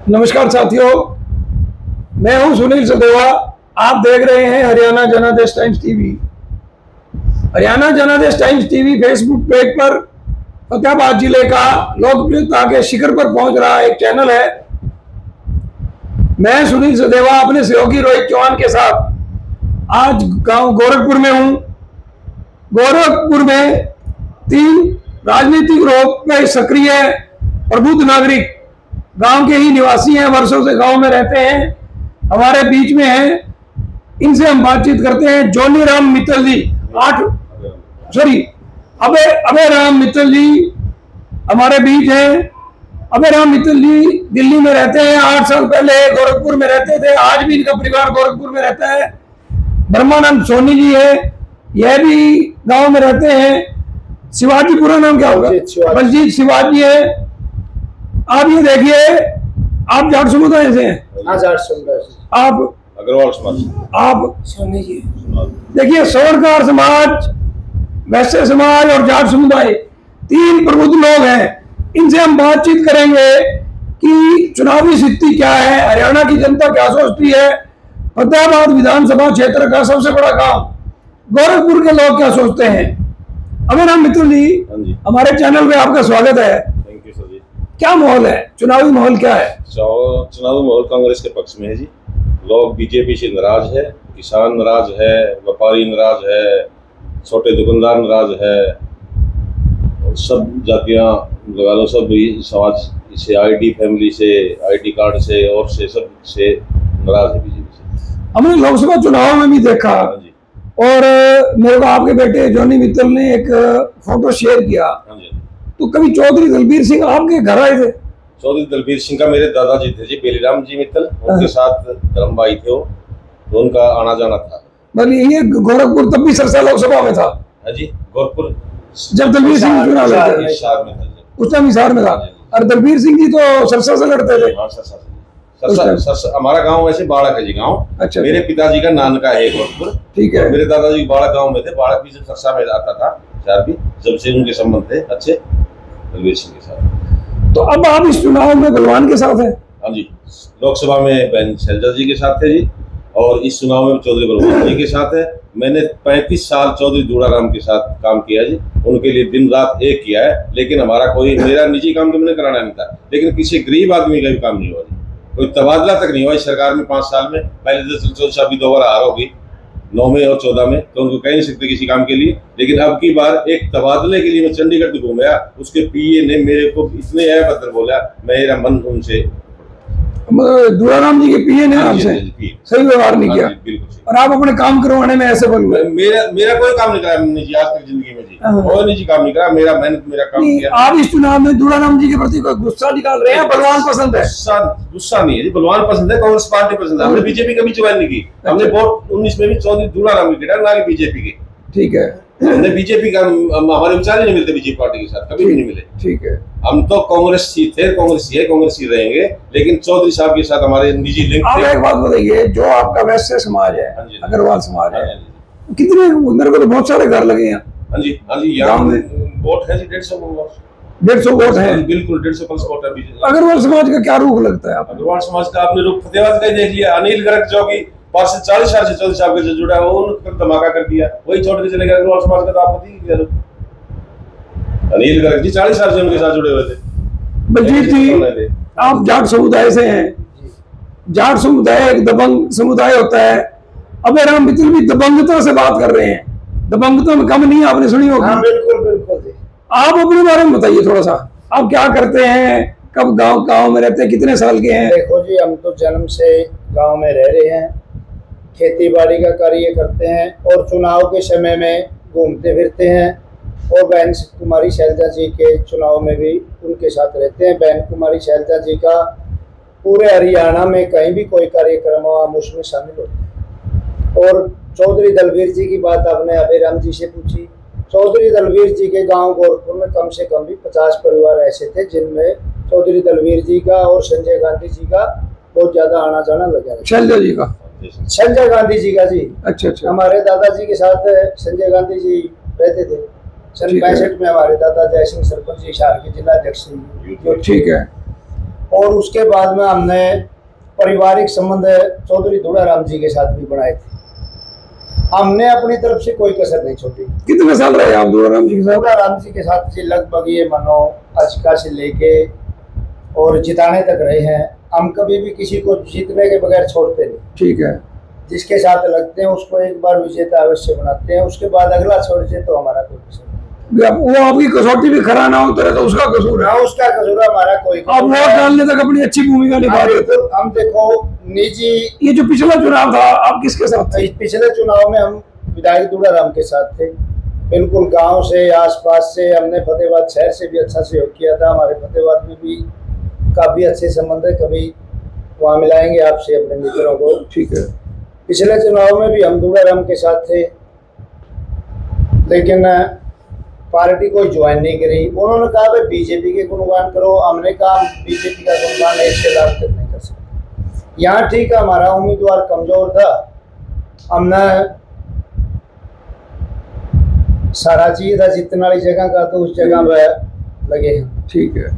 नमस्कार साथियों, मैं हूं सुनील सदेवा। आप देख रहे हैं हरियाणा जनादेश टाइम्स टीवी। हरियाणा जनादेश टाइम्स टीवी फेसबुक पेज पर फतेहाबाद जिले का लोकप्रियता के शिखर पर पहुंच रहा एक चैनल है। मैं सुनील सदेवा अपने सहयोगी रोहित चौहान के साथ आज गांव गोरखपुर में हूं। गोरखपुर में 3 राजनीतिक रूप में सक्रिय प्रबुद्ध नागरिक गांव के ही निवासी हैं, वर्षों से गांव में रहते हैं, हमारे बीच में हैं। इनसे हम बातचीत करते हैं। जोनी राम मित्तल जी अभय राम मित्तल जी हमारे बीच हैं। अभय राम मित्तल जी दिल्ली में रहते हैं, 8 साल पहले गोरखपुर में रहते थे। आज भी इनका परिवार गोरखपुर में रहता है। ब्रह्मानंद सोनी जी है, यह भी गांव में रहते हैं। शिवाजी, पूरा नाम क्या होगा? बलजीत शिवाजी है। आप ये देखिए, आप जाट समुदाय से हैं? हाँ, जाट समुदाय से। आप अग्रवाल समाज। आप सोनी जी। देखिए, सवर्णकार समाज, वैश्य समाज और जाट समुदाय 3 प्रबुद्ध लोग हैं। इनसे हम बातचीत करेंगे कि चुनावी स्थिति क्या है, हरियाणा की जनता क्या सोचती है, फतेहाबाद विधानसभा क्षेत्र का सबसे बड़ा गांव गोरखपुर के लोग क्या सोचते हैं। अभय राम मित्तल जी, हमारे चैनल पे आपका स्वागत है। थैंक यू सर जी। क्या माहौल है, चुनावी माहौल क्या है? चुनावी माहौल कांग्रेस के पक्ष में है जी। लोग बीजेपी से नाराज है, किसान नाराज है, व्यापारी नाराज है, छोटे दुकानदार नाराज है, और सब जातियां लगा लो, सब समाज से, आईडी फैमिली से, आईडी कार्ड से और से सब से नाराज है बीजेपी से। हमने लोकसभा चुनाव में भी देखा और मेरे को आपके बेटे जोनी मित्तल ने एक फोटो शेयर किया। तो कभी चौधरी दलबीर सिंह आपके घर आए थे? चौधरी दलबीर सिंह का मेरे दादाजी थे जी, बेलीराम जी मित्तल, उनके साथ धर्म भाई थे वो, तो उनका आना जाना था। मतलब ये गोरखपुर तब भी सरसा लोकसभा में था? हाँ जी, गोरखपुर जब दलबीर सिंह चुनाव लड़ते थे उस टाइम हिसार में था। और दलबीर सिंह जी तो सरसा से लड़ते थे? हमारा गांव वैसे बाड़क है जी गांव। अच्छा। मेरे पिताजी का नानका है गोरखपुर। ठीक है। मेरे दादाजी बाड़क गांव में थे, बाड़क भी जब सरसा में आता था, भी जब से उनके संबंध थे अच्छे दलबीर सिंह के साथ। तो अब आप इस चुनाव में बलवान के साथ हैं? हाँ जी, लोकसभा में बहन शैलजा जी के साथ थे जी, और इस चुनाव में चौधरी बलवान जी के साथ है। मैंने 35 साल चौधरी दूड़ाराम के साथ काम किया जी, उनके लिए दिन रात एक किया है। लेकिन हमारा कोई, मेरा निजी काम तो मैंने कराना नहीं था, लेकिन किसी गरीब आदमी का भी काम नहीं हुआ जी। कोई तबादला तक नहीं हुआ इस सरकार में 5 साल में। पहले तो शादी 2 बार हार होगी, 9 में और 14 में, तो उनको कह नहीं सकते किसी काम के लिए। लेकिन अब की बार एक तबादले के लिए मैं चंडीगढ़ तो घूमया, उसके पीए ने मेरे को इतने पत्र बोला, मेरा मन उनसे, दूड़ाराम जी के पीए ने आपसे सही व्यवहार नहीं किया, और आप अपने काम करवाने में ऐसे बन गए? मेरा कोई काम नहीं करा निजी आज तक जिंदगी में जी, कोई निजी काम नहीं करा। मेरा मेहनत, मेरा काम किया। आप इस चुनाव में दूड़ाराम जी के प्रति कोई गुस्सा निकाल रहे हैं? बलवान पसंद है? गुस्सा नहीं है जी, बलवान पसंद है, कांग्रेस पार्टी पसंद है। हमने बीजेपी कभी ज्वाइन नहीं की। हमने वोट 19 में भी चौधरी दूड़ाराम की गिरा, ना कि बीजेपी की। ठीक है। हमने बीजेपी का, हमारे विचार ही नहीं मिलते बीजेपी पार्टी के साथ, कभी भी नहीं मिले। ठीक है। हम तो कांग्रेस ही थे, कांग्रेस ही है, कांग्रेस ही रहेंगे, लेकिन चौधरी साहब के साथ हमारे निजी लिंक आप थे। एक बात बताइए, जो आपका वैश्य समाज है, अग्रवाल समाज है, कितने, मेरे को तो बहुत सारे घर लगे हैं। हाँ जी, हाँ जी, यहाँ वोट है जी 150 वोट। 150 वोट है? बिल्कुल 150 वोट है। अग्रवाल समाज का क्या रुख लगता है आपको? अग्रवाल समाज का आपने रुख फतेहाबाद का देख लिया। अनिल गर्ग जो की 5 से 40 साल से चौधरी साहब के जुड़ा है, वो उन्होंने धमाका कर दिया, वही छोड़ के चले गए। अग्रवाल समाज का तो आपको दिख, अनिल गर्ग जी 40 साल से उनके साथ जुड़े हुए थे। बलजीत जी, आप जाट समुदाय से हैं। जाट समुदाय एक दबंग समुदाय होता है। अभय राम मित्तल भी दबंगता से बात कर रहे हैं, दबंगता में कम नहीं, आपने सुनी होगी। हाँ, बिल्कुल बिल्कुल। आप अपने बारे में बताइए थोड़ा सा, आप क्या करते हैं, कब गांव में रहते हैं, कितने साल के हैं? देखो जी, हम तो जन्म से गांव में रह रहे हैं, खेती बाड़ी का कार्य करते हैं और चुनाव के समय में घूमते फिरते हैं। और बहन कुमारी शैलजा जी के चुनाव में भी उनके साथ रहते हैं। बहन कुमारी शैलजा जी का पूरे हरियाणा में कहीं भी कोई कार्यक्रम हो, हम उसमें शामिल होते हैं। और चौधरी दलबीर जी की बात आपने अभय राम जी से पूछी। चौधरी दलबीर जी के गांव गोरखपुर में कम से कम भी 50 परिवार ऐसे थे जिनमें चौधरी दलबीर जी का और संजय गांधी जी का बहुत ज्यादा आना जाना लगा। शैलजा जी का? संजय गांधी जी का जी। अच्छा अच्छा। हमारे दादाजी के साथ संजय गांधी जी रहते थे। सन 65 में हमारे दादा जय सिंह सरपंच हिसार के जिला अध्यक्ष। ठीक है। और उसके बाद में हमने पारिवारिक संबंध चौधरी दूड़ाराम जी के साथ भी बनाए थे। हमने अपनी तरफ से कोई कसर नहीं छोड़ी। कितने साल रहे आप दूड़ाराम जी के साथ? दूड़ाराम जी के साथ जी लगभग ये मानो अचका से लेके और जिताने तक रहे हैं। हम कभी भी किसी को जीतने के बगैर छोड़ते नहीं। ठीक है। जिसके साथ लगते हैं उसको एक बार विजेता अवश्य बनाते हैं, उसके बाद अगला छोड़ दे तो हमारा कोई कसर नहीं। वो आपकी कसौटी भी खरा ना उतरे तो उसका कसूर है। उसका कसूर हमारा कोई आप वोट डालने तक अपनी अच्छी भूमिका निभा रहे थे। हम देखो निजी, ये जो पिछला चुनाव था आप किसके साथ थे? पिछले चुनाव में हम विधायक दूड़ाराम के साथ थे। बिल्कुल गांव से आसपास से हमने फतेहाबाद शहर से भी अच्छा सहयोग किया था। हमारे फतेहाबाद में भी काफी अच्छे संबंध है, कभी वहाँ मिलाएंगे आपसे अपने मित्रों को। ठीक है। पिछले चुनाव में भी हम दूड़ाराम के साथ थे, लेकिन पार्टी कोई ज्वाइन नहीं करी। उन्होंने कहा भाई बीजेपी के गुणगान करो, हमने कहा बीजेपी का गुणगान 1 से लाख तक नहीं कर सकते। यहाँ ठीक है, हमारा उम्मीदवार कमजोर था, हमने सारा चीज था जितना वाली जगह का तो उस जगह में लगे हैं। ठीक है।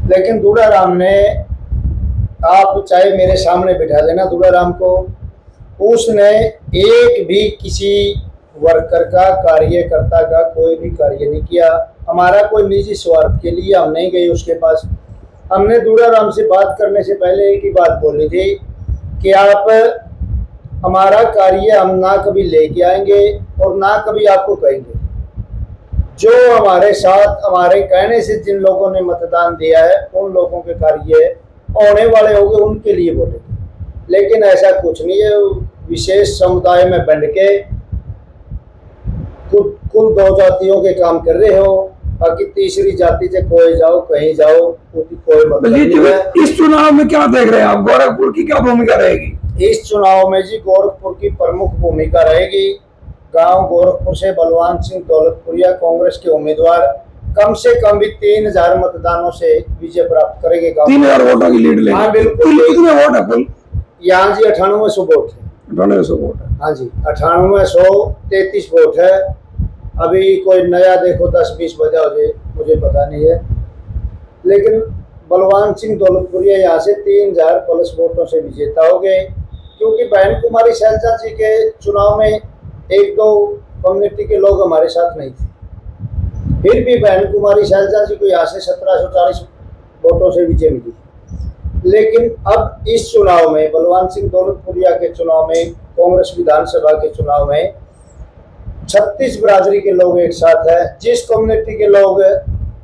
लेकिन दूड़ाराम ने, आप चाहे मेरे सामने बिठा लेना दूड़ाराम को, उसने एक भी किसी वर्कर का, कार्यकर्ता का कोई भी कार्य नहीं किया। हमारा कोई निजी स्वार्थ के लिए हम नहीं गए उसके पास। हमने दूड़ाराम से बात करने से पहले एक ही बात बोली थी कि आप हमारा कार्य हम ना कभी लेके आएंगे और ना कभी आपको कहेंगे। जो हमारे साथ हमारे कहने से जिन लोगों ने मतदान दिया है उन लोगों के कार्य होने वाले होंगे, उनके लिए बोलेंगे। लेकिन ऐसा कुछ नहीं है, विशेष समुदाय में बंट के कुल 2 जातियों के काम कर रहे हो, बाकी तीसरी जाति से कोई जाओ कहीं जाओ उसकी कोई मतलब नहीं है। इस चुनाव में क्या देख रहे हैं आप? गोरखपुर की क्या भूमिका रहेगी इस चुनाव में? जी गोरखपुर की प्रमुख भूमिका रहेगी। गांव गोरखपुर से बलवान सिंह दौलतपुरिया कांग्रेस के उम्मीदवार कम से कम भी 3000 मतदानों से विजय प्राप्त करेंगे। 3000 वोटों की लीड लेंगे। हाँ बिल्कुल। कितने वोट है कुल? यहाँ जी 9800 वोट है। 9800 वोट है। हाँ जी 9833 वोट है। अभी कोई नया देखो 10-20 बजा हो जाए, मुझे पता नहीं है। लेकिन बलवान सिंह दौलतपुरिया यहाँ से 3000 प्लस वोटों से विजेता हो गए, क्योंकि बहन कुमारी शैलजा जी के चुनाव में 1-2 कम्युनिटी के लोग हमारे साथ नहीं थे। फिर भी बहन कुमारी शैलजा जी को यहाँ से 1740 वोटों से विजय मिली। लेकिन अब इस चुनाव में, बलवान सिंह दौलतपुरिया के चुनाव में, कांग्रेस विधानसभा के चुनाव में 36 बिरादरी के लोग एक साथ है। जिस कम्युनिटी के लोग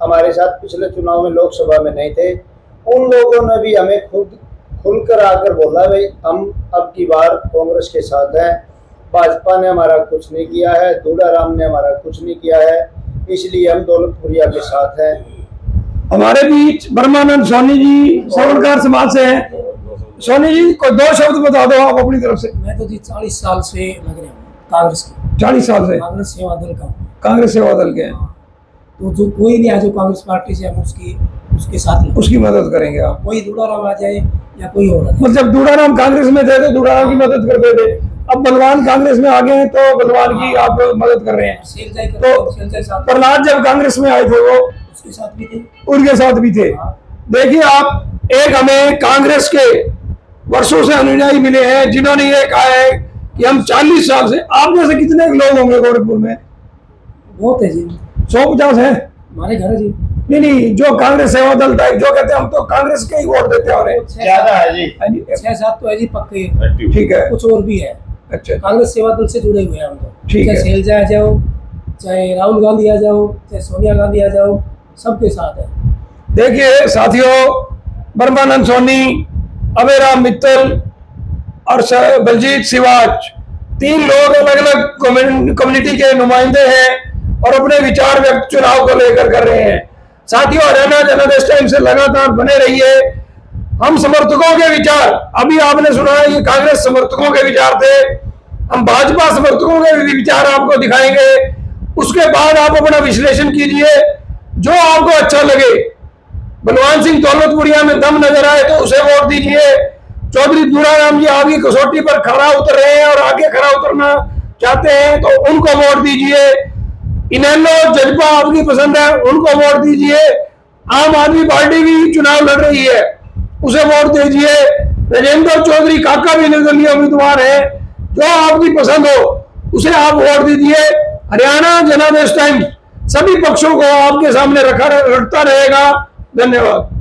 हमारे साथ पिछले चुनाव में लोकसभा में नहीं थे, उन लोगों ने भी हमें खुलकर आकर बोला भाई हम अब की बार कांग्रेस के साथ हैं। भाजपा ने हमारा कुछ नहीं किया है, दूड़ाराम ने हमारा कुछ नहीं किया है, इसलिए हम दौलतपुरिया के साथ हैं। हमारे बीच ब्रह्मानंद सोनी जी सवर्णकार समाज से हैं। सोनी जी कोई 2 शब्द बता दो आप अपनी तरफ से। मैं तो जी 40 साल से लग रहा हूँ कांग्रेस की। 40 साल से कांग्रेस सेवा दल का। कांग्रेस सेवा दल के हैं। तो जो कोई नहीं आ जो कांग्रेस पार्टी से, हम उसके साथ उसकी मदद करेंगे आप। कोई दूड़ाराम आ जाए या कोई और आ जाए। मतलब दूड़ाराम कांग्रेस में थे तो दूड़ाराम की मदद करते थे, अब बलवान कांग्रेस में आ गए हैं तो बलवान की आप मदद कर रहे हैं। तो प्रहलाद जब कांग्रेस में आए थे वो उसके साथ भी थे, उनके साथ भी थे। देखिए आप, एक हमें कांग्रेस के वर्षों से अनुयायी मिले हैं जिन्होंने ये कहा है कि हम 40 साल से, आप जैसे कितने लोग होंगे गोरखपुर में? बहुत है जी, 150 है हमारे घर है जी। नहीं, जो कांग्रेस सेवा दल टाइप जो कहते हैं हम तो कांग्रेस के ही वोट देते आ रहे हैं। ज्यादा है जी, 6-7 तो है जी पक्के। ठीक है, कुछ और भी है। अच्छा, कांग्रेस सेवा दल से जुड़े हुए हैं हम तो। ठीक है। चाहे शैलजा आ जाओ, चाहे राहुल गांधी आ जाओ, चाहे सोनिया गांधी आ जाओ, सबके साथ है। देखिए साथियों, ब्रह्मानंद सोनी, अभयराम मित्तल और बलजीत सिवाच, 3 लोग अलग अलग कम्युनिटी के नुमाइंदे हैं और अपने विचार व्यक्त चुनाव को लेकर कर रहे हैं। साथियों, हरियाणा जनादेश टाइम से लगातार बने रहिए। हम समर्थकों के विचार, अभी आपने सुना है ये कांग्रेस समर्थकों के विचार थे, हम भाजपा समर्थकों के भी विचार आपको दिखाएंगे। उसके बाद आप अपना विश्लेषण कीजिए, जो आपको अच्छा लगे। बलवान सिंह दौलतपुरिया में दम नजर आए तो उसे वोट दीजिए। चौधरी दूड़ाराम जी आपकी कसौटी पर खरा उतर रहे हैं और आगे खरा उतरना चाहते हैं तो उनको वोट दीजिए। इनेलो जजपा आपकी पसंद है, उनको वोट दीजिए। आम आदमी पार्टी भी चुनाव लड़ रही है, उसे वोट दीजिए। राजेंद्र चौधरी काका भी निर्दलीय उम्मीदवार है, जो आपकी पसंद हो उसे आप वोट दीजिए। हरियाणा जनादेश टाइम्स सभी पक्षों को आपके सामने रखता रहेगा। धन्यवाद।